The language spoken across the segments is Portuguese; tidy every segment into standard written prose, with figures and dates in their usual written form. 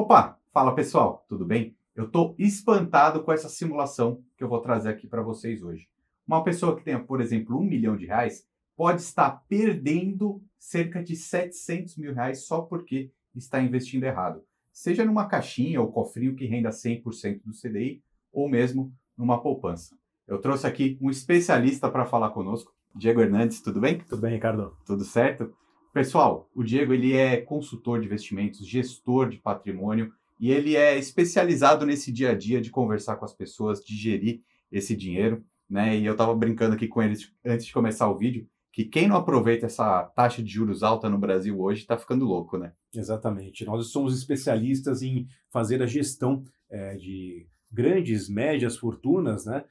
Opa, fala pessoal, tudo bem? Eu estou espantado com essa simulação que eu vou trazer aqui para vocês hoje. Uma pessoa que tenha, por exemplo, R$ 1 milhão pode estar perdendo cerca de R$ 700 mil só porque está investindo errado. Seja numa caixinha ou cofrinho que renda 100% do CDI ou mesmo numa poupança. Eu trouxe aqui um especialista para falar conosco, Diego Hernandes, tudo bem? Tudo bem, Ricardo? Tudo certo? Pessoal, o Diego ele é consultor de investimentos, gestor de patrimônio e ele é especializado nesse dia a dia de conversar com as pessoas, de gerir esse dinheiro, né? E eu estava brincando aqui com ele antes de começar o vídeo, que quem não aproveita essa taxa de juros alta no Brasil hoje está ficando louco, né? Exatamente. Nós somos especialistas em fazer a gestão de grandes, médias fortunas, né?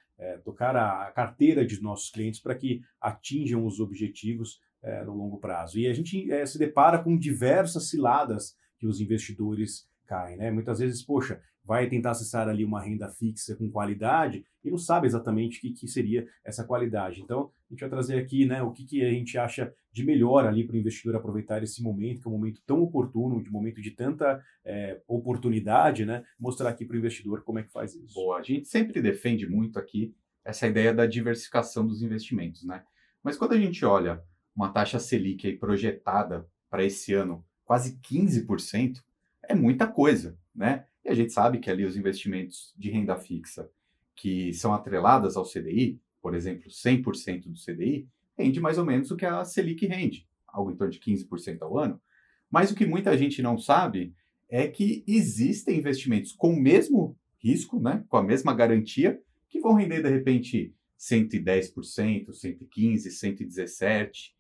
Tocar a carteira de nossos clientes para que atinjam os objetivos no longo prazo. E a gente se depara com diversas ciladas que os investidores caem, né? Muitas vezes, poxa, vai tentar acessar ali uma renda fixa com qualidade e não sabe exatamente o que seria essa qualidade. Então, a gente vai trazer aqui, né, o que a gente acha de melhor ali para o investidor aproveitar esse momento, que é um momento tão oportuno, de um momento de tanta oportunidade, né? Mostrar aqui para o investidor como é que faz isso. Boa, a gente sempre defende muito aqui essa ideia da diversificação dos investimentos, né? Mas quando a gente olha uma taxa Selic aí projetada para esse ano, quase 15%, é muita coisa, né? E a gente sabe que ali os investimentos de renda fixa que são atreladas ao CDI, por exemplo, 100% do CDI, rende mais ou menos o que a Selic rende, algo em torno de 15% ao ano. Mas o que muita gente não sabe é que existem investimentos com o mesmo risco, né, com a mesma garantia, que vão render, de repente, 110%, 115%, 117%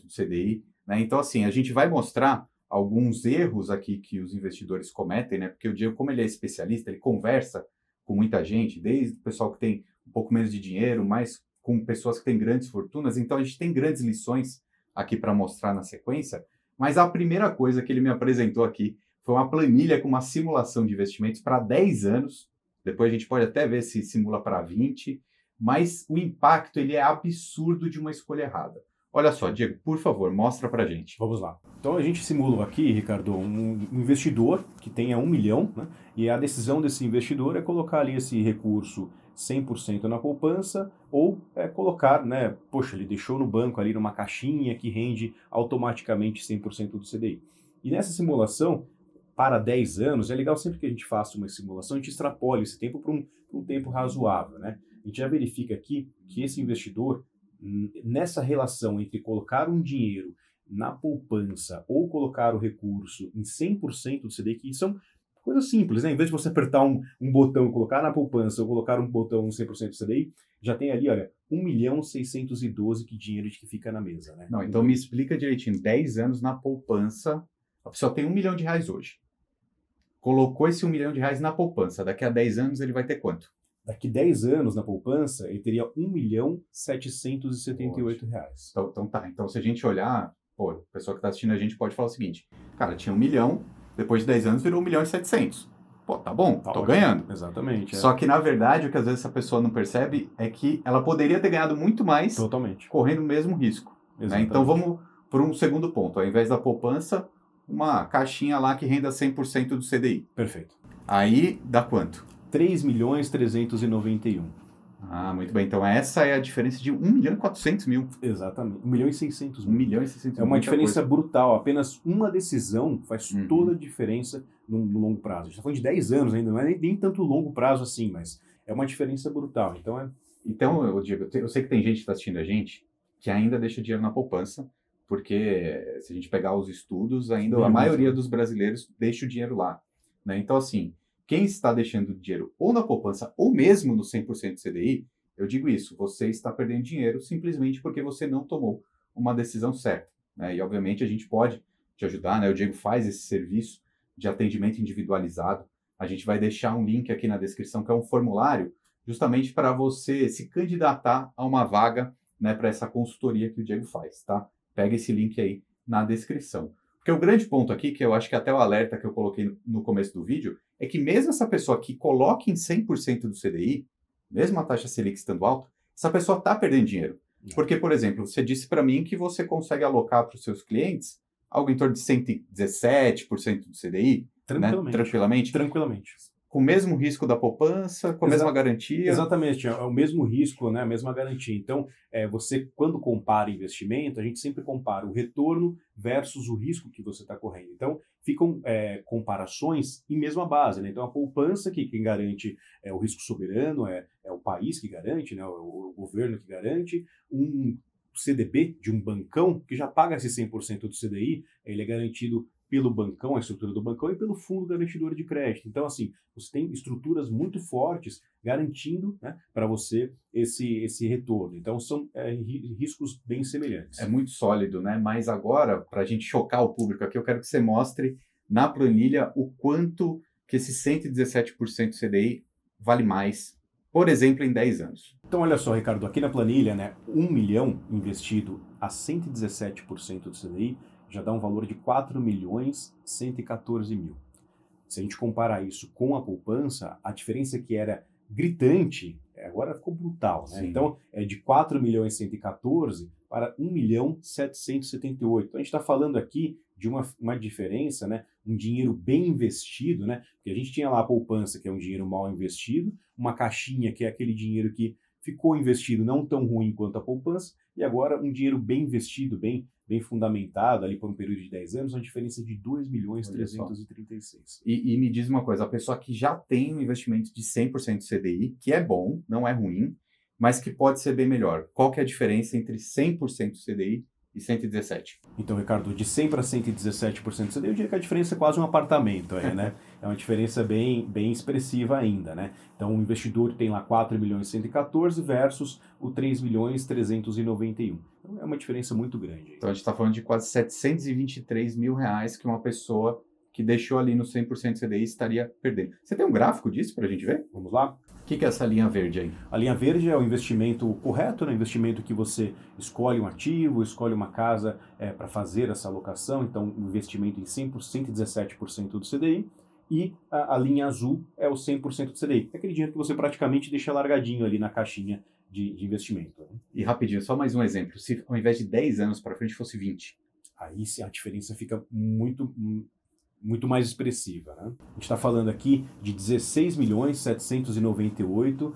do CDI. Né? Então, assim, a gente vai mostrar alguns erros aqui que os investidores cometem, né? Porque o Diego, como ele é especialista, ele conversa com muita gente, desde o pessoal que tem um pouco menos de dinheiro, mais com pessoas que têm grandes fortunas. Então, a gente tem grandes lições aqui para mostrar na sequência. Mas a primeira coisa que ele me apresentou aqui foi uma planilha com uma simulação de investimentos para 10 anos. Depois a gente pode até ver se simula para 20, mas o impacto ele é absurdo de uma escolha errada. Olha só, Diego, por favor, mostra para a gente. Vamos lá. Então a gente simula aqui, Ricardo, um investidor que tenha 1 milhão, né? E a decisão desse investidor é colocar ali esse recurso 100% na poupança ou colocar, né? Poxa, ele deixou no banco ali numa caixinha que rende automaticamente 100% do CDI. E nessa simulação, para 10 anos, é legal sempre que a gente faça uma simulação, a gente extrapole esse tempo para um tempo razoável, né? A gente já verifica aqui que esse investidor, nessa relação entre colocar um dinheiro na poupança ou colocar o recurso em 100% do CDI, que são coisas simples, né? Em vez de você apertar um botão e colocar na poupança ou colocar um botão em 100% do CDI, já tem ali, olha, 1.612 que dinheiro que fica na mesa, né? Não, então me explica direitinho, 10 anos na poupança, a pessoa tem R$ 1 milhão hoje. Colocou esse R$ 1 milhão na poupança, daqui a 10 anos ele vai ter quanto? Daqui 10 anos na poupança, ele teria R$ 1.778. Então tá, então se a gente olhar, pô, a pessoa que está assistindo a gente pode falar o seguinte, cara, tinha 1 milhão, depois de 10 anos virou 1.700.000. Pô, tá bom, Tá tô ótimo. ganhando. Exatamente. Só que, na verdade, o que às vezes essa pessoa não percebe é que ela poderia ter ganhado muito mais Totalmente. correndo o mesmo risco. Né? Então vamos para um segundo ponto. Ao invés da poupança, uma caixinha lá que renda 100% do CDI. Perfeito. Aí dá quanto? 3.391. Ah, muito bem. Então essa é a diferença de 1.400.000. Exatamente. 1.600.000. 1.600.000. É uma diferença brutal. Apenas uma decisão faz toda a diferença no longo prazo. A gente está falando de 10 anos ainda, não é nem tanto longo prazo assim, mas é uma diferença brutal. Então, Diego, eu sei que tem gente que está assistindo a gente que ainda deixa dinheiro na poupança, porque se a gente pegar os estudos, ainda a maioria dos brasileiros deixa o dinheiro lá. Né? Então, assim, quem está deixando dinheiro ou na poupança ou mesmo no 100% CDI, eu digo isso, você está perdendo dinheiro simplesmente porque você não tomou uma decisão certa. Né? E, obviamente, a gente pode te ajudar, né? O Diego faz esse serviço de atendimento individualizado. A gente vai deixar um link aqui na descrição, que é um formulário, justamente para você se candidatar a uma vaga, né, para essa consultoria que o Diego faz, tá? Pega esse link aí na descrição. Porque o grande ponto aqui, que eu acho que até o alerta que eu coloquei no começo do vídeo, é que mesmo essa pessoa que coloca em 100% do CDI, mesmo a taxa Selic estando alta, essa pessoa está perdendo dinheiro. Porque, por exemplo, você disse para mim que você consegue alocar para os seus clientes algo em torno de 117% do CDI, né? Tranquilamente? Tranquilamente. Com o mesmo risco da poupança, com a mesma garantia? Exatamente, é o mesmo risco, né, a mesma garantia. Então, você, quando compara investimento, a gente sempre compara o retorno versus o risco que você está correndo. Então, ficam comparações em mesma base, né? Então, a poupança, que quem garante é o risco soberano, é o país que garante, né, o governo que garante, um CDB de um bancão, que já paga esse 100% do CDI, ele é garantido pelo bancão, a estrutura do bancão, e pelo fundo garantidor de crédito. Então, assim, você tem estruturas muito fortes garantindo, né, para você esse retorno. Então, são riscos bem semelhantes. É muito sólido, né? Mas agora, para a gente chocar o público aqui, eu quero que você mostre na planilha o quanto que esse 117% CDI vale mais, por exemplo, em 10 anos. Então, olha só, Ricardo, aqui na planilha, né, 1 milhão investido a 117% do CDI já dá um valor de 4.114.000. Se a gente comparar isso com a poupança, a diferença que era gritante, agora ficou brutal, né? Sim. Então, é de 4.114 para 1.778. Então, a gente está falando aqui de uma diferença, né? Um dinheiro bem investido, né? Porque a gente tinha lá a poupança, que é um dinheiro mal investido, uma caixinha, que é aquele dinheiro que ficou investido não tão ruim quanto a poupança, e agora um dinheiro bem investido, bem fundamentado, ali por um período de 10 anos, uma diferença de 2.336. E me diz uma coisa, a pessoa que já tem um investimento de 100% CDI, que é bom, não é ruim, mas que pode ser bem melhor. Qual que é a diferença entre 100% CDI e 117? Então, Ricardo, de 100 para 117% CDI, eu diria que a diferença é quase um apartamento aí, né? É uma diferença bem expressiva ainda, né? Então, o investidor tem lá 4.114 versus o 3.391. Então, é uma diferença muito grande. Então, a gente está falando de quase 723 mil reais que uma pessoa que deixou ali no 100% CDI estaria perdendo. Você tem um gráfico disso para a gente ver? Vamos lá? O que é essa linha verde aí? A linha verde é o investimento correto, né? O investimento que você escolhe um ativo, escolhe uma casa para fazer essa alocação, então o investimento em 100%, 117% do CDI, e a linha azul é o 100% do CDI. É aquele dinheiro que você praticamente deixa largadinho ali na caixinha de investimento. Né? E rapidinho, só mais um exemplo. Se ao invés de 10 anos para frente fosse 20. Aí a diferença fica muito mais expressiva. Né? A gente está falando aqui de 16.798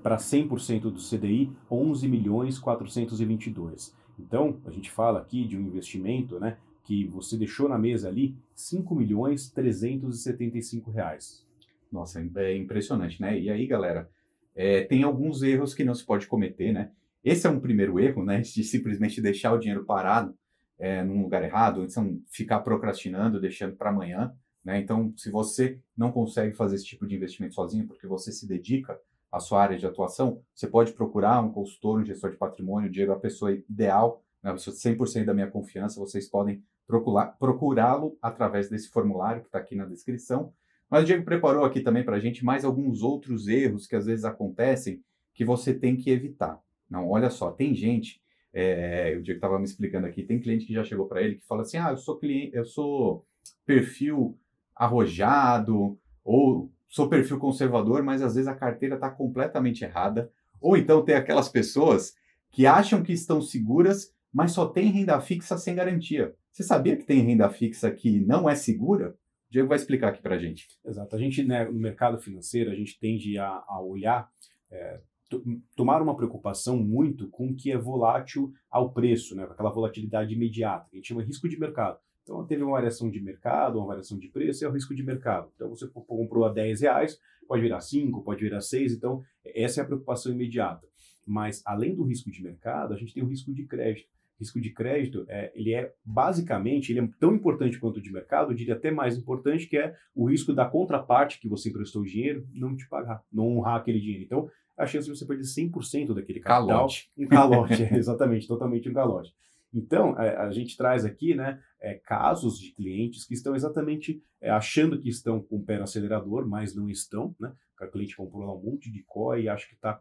para 100% do CDI, 11.422. Então, a gente fala aqui de um investimento, né, que você deixou na mesa ali, R$5.375. Nossa, é impressionante, né? E aí, galera, tem alguns erros que não se pode cometer, né? Esse é um primeiro erro, né? De simplesmente deixar o dinheiro parado num lugar errado, então ficar procrastinando, deixando para amanhã, né? Então, se você não consegue fazer esse tipo de investimento sozinho, porque você se dedica à sua área de atuação, você pode procurar um consultor, um gestor de patrimônio. O Diego é a pessoa ideal, né? A pessoa 100% da minha confiança. Vocês podem procurá-lo através desse formulário que está aqui na descrição. Mas o Diego preparou aqui também para a gente mais alguns outros erros que às vezes acontecem que você tem que evitar. Não, olha só, tem gente... o Diego estava me explicando aqui, tem cliente que já chegou para ele que fala assim, eu sou perfil arrojado, ou sou perfil conservador, mas às vezes a carteira está completamente errada. Ou então tem aquelas pessoas que acham que estão seguras, mas só tem renda fixa sem garantia. Você sabia que tem renda fixa que não é segura? O Diego vai explicar aqui para a gente. Exato. A gente, né, no mercado financeiro, a gente tende a olhar... tomar uma preocupação muito com o que é volátil ao preço, né? Aquela volatilidade imediata, que a gente chama de risco de mercado. Então, teve uma variação de mercado, uma variação de preço, é o risco de mercado. Então, você comprou a R$10, pode virar 5, pode virar 6, então essa é a preocupação imediata. Mas, além do risco de mercado, a gente tem o risco de crédito. O risco de crédito, ele é tão importante quanto o de mercado, eu diria até mais importante, que é o risco da contraparte que você emprestou o dinheiro não te pagar, não honrar aquele dinheiro. Então, a chance de você perder 100% daquele capital... Calote. Um calote, exatamente, totalmente um calote. Então, a gente traz aqui, né, casos de clientes que estão exatamente achando que estão com o pé no acelerador, mas não estão, né? O cliente comprou lá um monte de COI e acha que está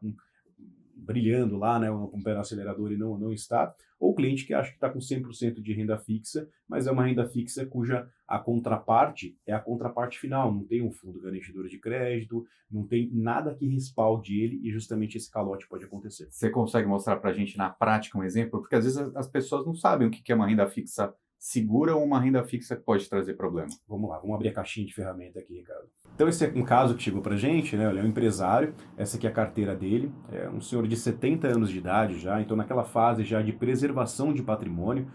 brilhando lá, né, com o pé no acelerador e não está. Ou o cliente que acha que está com 100% de renda fixa, mas é uma renda fixa cuja a contraparte é a contraparte final, não tem um fundo garantidor de crédito, não tem nada que respalde ele e justamente esse calote pode acontecer. Você consegue mostrar para a gente na prática um exemplo? Porque às vezes as pessoas não sabem o que é uma renda fixa segura ou uma renda fixa que pode trazer problema? Vamos lá, vamos abrir a caixinha de ferramenta aqui, Ricardo. Então esse é um caso que chegou pra gente, né? Ele é um empresário, essa aqui é a carteira dele, é um senhor de 70 anos de idade já, então naquela fase já de preservação de patrimônio,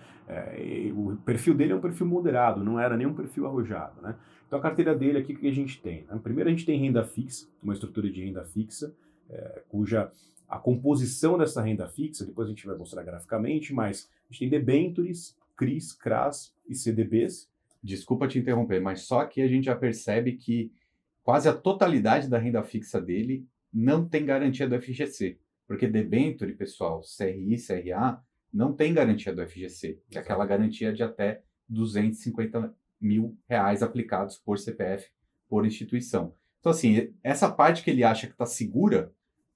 e o perfil dele é um perfil moderado, não era nem um perfil arrojado, né? Então a carteira dele aqui, o que a gente tem? Né? Primeiro a gente tem renda fixa, uma estrutura de renda fixa, cuja a composição dessa renda fixa, depois a gente vai mostrar graficamente, mas a gente tem debêntures, CRIs, CRAs e CDBs. Desculpa te interromper, mas só que a gente já percebe que quase a totalidade da renda fixa dele não tem garantia do FGC. Porque debênture, pessoal, CRI, CRA, não tem garantia do FGC, que é aquela garantia de até R$ 250 mil aplicados por CPF, por instituição. Então, assim, essa parte que ele acha que está segura,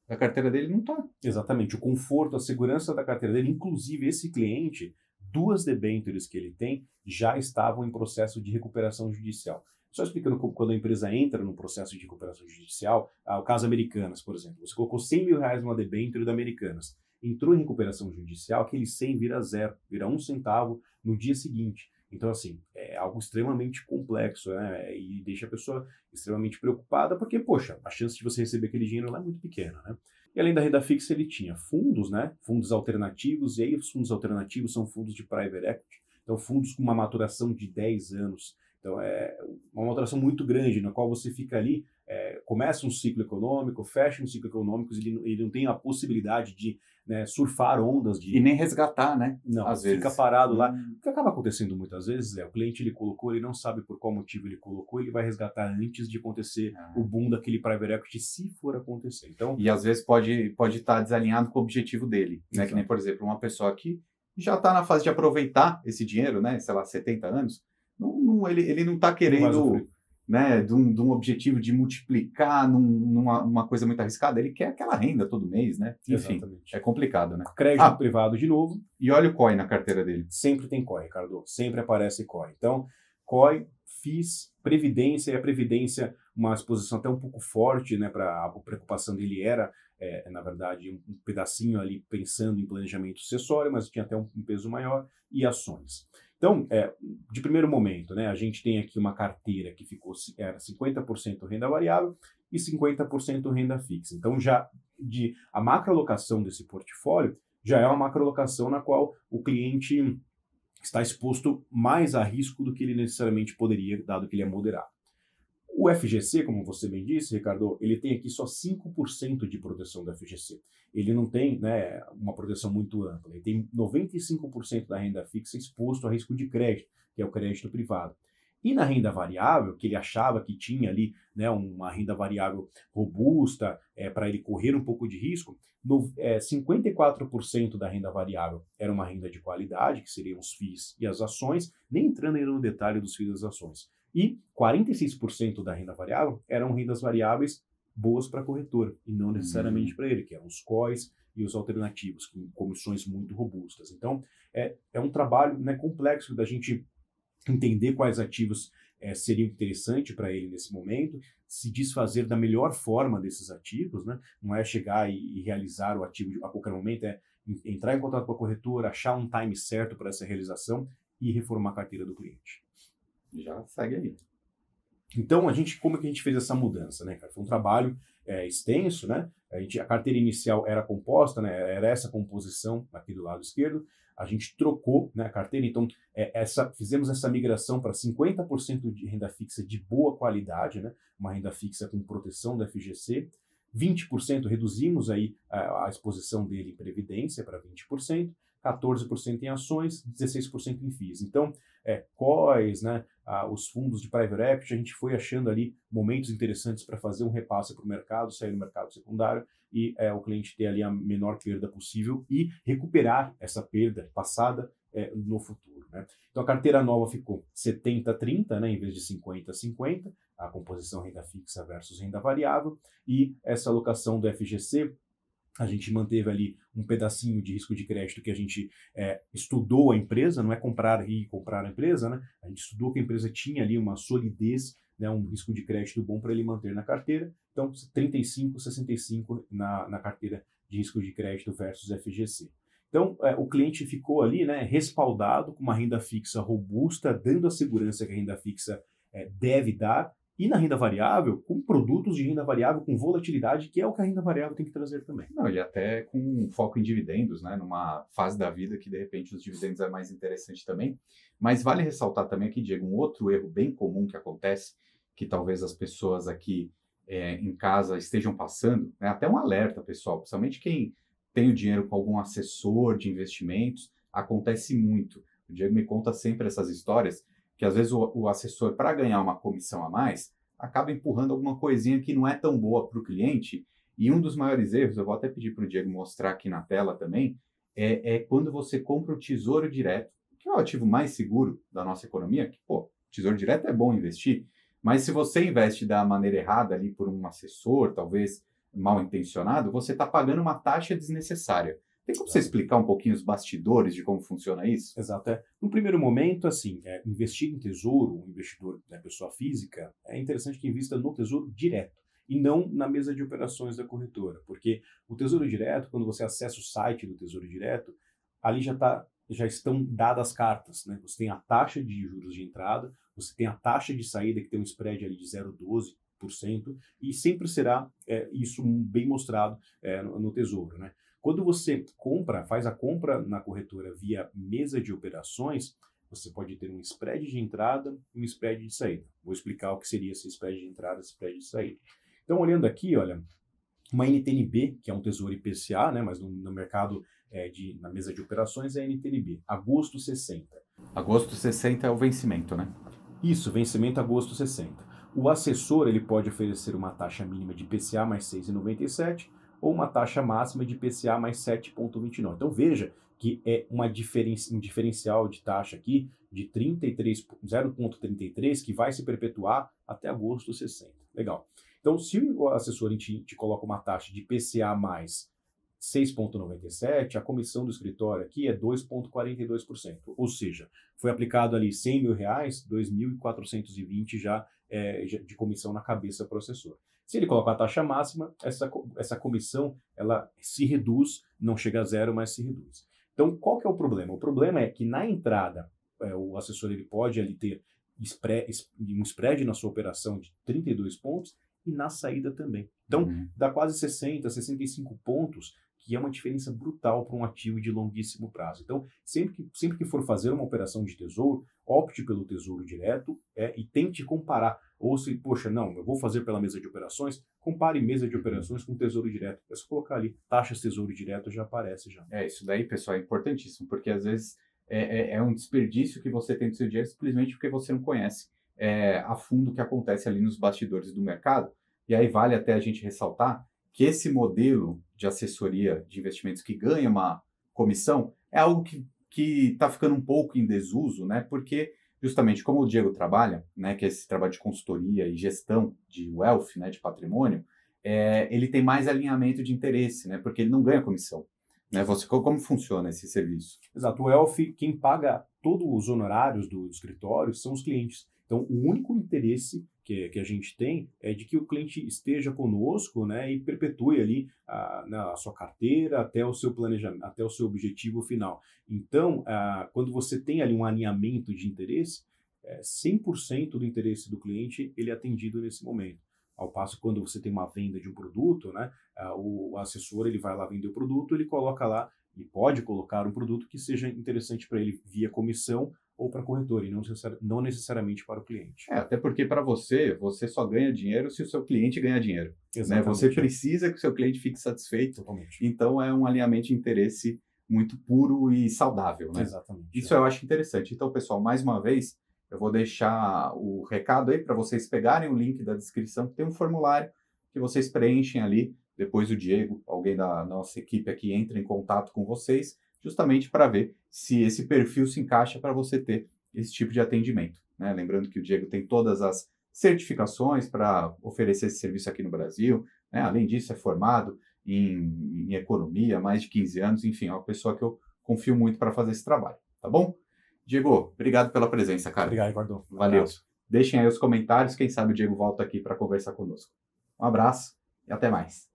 a carteira dele não está. Exatamente, o conforto, a segurança da carteira dele, inclusive esse cliente, 2 debêntures que ele tem já estavam em processo de recuperação judicial. Só explicando como quando a empresa entra no processo de recuperação judicial, o caso Americanas, por exemplo, você colocou R$ 100 mil numa debênture da Americanas, entrou em recuperação judicial, aquele 100 vira zero, vira 1 centavo no dia seguinte. Então, assim, é algo extremamente complexo, né? E deixa a pessoa extremamente preocupada, porque, poxa, a chance de você receber aquele dinheiro lá é muito pequena, né? E além da renda fixa, ele tinha fundos, né? Fundos alternativos, e aí os fundos alternativos são fundos de private equity, então fundos com uma maturação de 10 anos. Então, é uma maturação muito grande, na qual você fica ali, começa um ciclo econômico, fecha um ciclo econômico, ele não tem a possibilidade de, né, surfar ondas de... E nem resgatar, né? Não, às fica vezes. parado lá. O que acaba acontecendo muitas vezes é o cliente ele colocou, ele não sabe por qual motivo ele colocou, ele vai resgatar antes de acontecer o boom daquele private equity, se for acontecer. Então, E às vezes pode estar desalinhado com o objetivo dele, né? Que nem, por exemplo, uma pessoa que já está na fase de aproveitar esse dinheiro, né? Sei lá, 70 anos, ele não está querendo, né, de um objetivo de multiplicar numa coisa muito arriscada, ele quer aquela renda todo mês, né? Enfim, exatamente. é complicado, né? Crédito privado de novo. E olha o COI na carteira dele. Sempre tem COI, Ricardo. Sempre aparece COI. Então, COI, FIIs, Previdência, e a Previdência, uma exposição até um pouco forte, né? A preocupação dele era, na verdade, um pedacinho ali pensando em planejamento sucessório, mas tinha até um peso maior, e ações. Então, de primeiro momento, né, a gente tem aqui uma carteira que era 50% renda variável e 50% renda fixa. Então, a macroalocação desse portfólio já é uma macroalocação na qual o cliente está exposto mais a risco do que ele necessariamente poderia, dado que ele é moderado. O FGC, como você bem disse, Ricardo, ele tem aqui só 5% de proteção do FGC. Ele não tem, né, uma proteção muito ampla. Ele tem 95% da renda fixa exposto a risco de crédito, que é o crédito privado. E na renda variável, que ele achava que tinha ali, né, uma renda variável robusta, para ele correr um pouco de risco, 54% da renda variável era uma renda de qualidade, que seriam os FIIs e as ações, nem entrando ainda no detalhe dos FIIs e das ações. E 46% da renda variável eram rendas variáveis boas para a corretora, e não necessariamente para ele, que eram os COIs e os alternativos, com comissões muito robustas. Então, é um trabalho, né, complexo da gente entender quais ativos seriam interessantes para ele nesse momento, se desfazer da melhor forma desses ativos, né? Não é chegar e realizar o ativo a qualquer momento, é entrar em contato com a corretora, achar um time certo para essa realização e reformar a carteira do cliente. Já segue aí. Então, como é que a gente fez essa mudança, né, cara? Foi um trabalho extenso, né? A carteira inicial era composta, né? Era essa composição aqui do lado esquerdo. A gente trocou, né, a carteira, então fizemos essa migração para 50% de renda fixa de boa qualidade, né? Uma renda fixa com proteção da FGC. 20% reduzimos aí a exposição dele em previdência para 20%. 14% em ações, 16% em FIIs. Então, COIs, né, os fundos de private equity, a gente foi achando ali momentos interessantes para fazer um repasse para o mercado, sair no mercado secundário e o cliente ter ali a menor perda possível e recuperar essa perda passada no futuro, né? Então, a carteira nova ficou 70-30, né, em vez de 50-50, a composição renda fixa versus renda variável, e essa alocação do FGC, a gente manteve ali um pedacinho de risco de crédito que a gente estudou a empresa, não é comprar a empresa, né? A gente estudou que a empresa tinha ali uma solidez, né, um risco de crédito bom para ele manter na carteira. Então, 35, 65 na carteira de risco de crédito versus FGC. Então, o cliente ficou ali, né, respaldado com uma renda fixa robusta, dando a segurança que a renda fixa deve dar, e na renda variável, com produtos de renda variável com volatilidade, que é o que a renda variável tem que trazer também. Não, ele até com um foco em dividendos, né? Numa fase da vida que, de repente, os dividendos é mais interessante também. Mas vale ressaltar também aqui, Diego, um outro erro bem comum que acontece, que talvez as pessoas aqui em casa estejam passando, né? Até um alerta, pessoal, principalmente quem tem o dinheiro com algum assessor de investimentos, acontece muito. O Diego me conta sempre essas histórias, que às vezes o assessor, para ganhar uma comissão a mais, acaba empurrando alguma coisinha que não é tão boa para o cliente. E um dos maiores erros, eu vou até pedir para o Diego mostrar aqui na tela também, é quando você compra o Tesouro Direto, que é o ativo mais seguro da nossa economia, que, pô, Tesouro Direto é bom investir, mas se você investe da maneira errada ali por um assessor, talvez mal intencionado, você está pagando uma taxa desnecessária. Tem como você explicar um pouquinho os bastidores de como funciona isso? Exato. No primeiro momento, assim, investir em tesouro, um investidor, né, pessoa física, é interessante que invista no tesouro direto e não na mesa de operações da corretora, porque o tesouro direto, quando você acessa o site do tesouro direto, ali já estão dadas as cartas, né? Você tem a taxa de juros de entrada, você tem a taxa de saída que tem um spread ali de 0,12%, e sempre será isso bem mostrado no tesouro, né? Quando você faz a compra na corretora via mesa de operações, você pode ter um spread de entrada e um spread de saída. Vou explicar o que seria esse spread de entrada e spread de saída. Então, olhando aqui, olha, uma NTNB, que é um tesouro IPCA, né, mas no mercado na mesa de operações é NTNB, agosto 60. Agosto 60 é o vencimento, né? Isso, vencimento agosto 60. O assessor ele pode oferecer uma taxa mínima de IPCA mais 6,97 ou uma taxa máxima de IPCA mais 7,29. Então veja que é um diferencial de taxa aqui de 0,33 que vai se perpetuar até agosto 60. Legal. Então, se o assessor te coloca uma taxa de IPCA mais 6,97, a comissão do escritório aqui é 2,42%. Ou seja, foi aplicado ali R$100 mil, 2.420 já de comissão na cabeça para o assessor. Se ele colocar a taxa máxima, essa comissão ela se reduz, não chega a zero, mas se reduz. Então, qual que é o problema? O problema é que na entrada, o assessor ele pode ali ter um spread na sua operação de 32 pontos e na saída também. Então, dá quase 60, 65 pontos, que é uma diferença brutal para um ativo de longuíssimo prazo. Então, sempre que for fazer uma operação de tesouro, opte pelo tesouro direto e tente comparar. Ou se, poxa, não, eu vou fazer pela mesa de operações, compare mesa de operações com tesouro direto. É só colocar ali, taxas tesouro direto já aparece já. Isso daí, pessoal, é importantíssimo, porque às vezes é um desperdício que você tem do seu dinheiro simplesmente porque você não conhece a fundo o que acontece ali nos bastidores do mercado. E aí vale até a gente ressaltar que esse modelo de assessoria de investimentos que ganha uma comissão é algo que está ficando um pouco em desuso, né? Porque justamente como o Diego trabalha, né, que é esse trabalho de consultoria e gestão de wealth, né, de patrimônio, ele tem mais alinhamento de interesse, né? Porque ele não ganha comissão. Né? Como funciona esse serviço? Exato. O wealth, quem paga todos os honorários do escritório são os clientes. Então, o único interesse que a gente tem é de que o cliente esteja conosco, né, e perpetue ali a sua carteira até o seu planejamento, até o seu objetivo final. Então, quando você tem ali um alinhamento de interesse, 100% do interesse do cliente ele é atendido nesse momento. Ao passo que quando você tem uma venda de um produto, né, o assessor ele vai lá vender o produto, ele coloca lá e pode colocar um produto que seja interessante para ele via comissão ou para a corretora, e não necessariamente para o cliente. Até porque para você só ganha dinheiro se o seu cliente ganha dinheiro. Né? Você precisa que o seu cliente fique satisfeito. Totalmente. Então é um alinhamento de interesse muito puro e saudável. Né? Exatamente. Isso eu acho interessante. Então, pessoal, mais uma vez, eu vou deixar o recado aí para vocês pegarem o link da descrição, que tem um formulário que vocês preenchem ali. Depois o Diego, alguém da nossa equipe aqui, entra em contato com vocês, justamente para ver se esse perfil se encaixa para você ter esse tipo de atendimento. Né? Lembrando que o Diego tem todas as certificações para oferecer esse serviço aqui no Brasil. Né? Além disso, é formado em economia há mais de 15 anos. Enfim, é uma pessoa que eu confio muito para fazer esse trabalho. Tá bom? Diego, obrigado pela presença, cara. Obrigado, Ricardo. Valeu. Deixem aí os comentários. Quem sabe o Diego volta aqui para conversar conosco. Um abraço e até mais.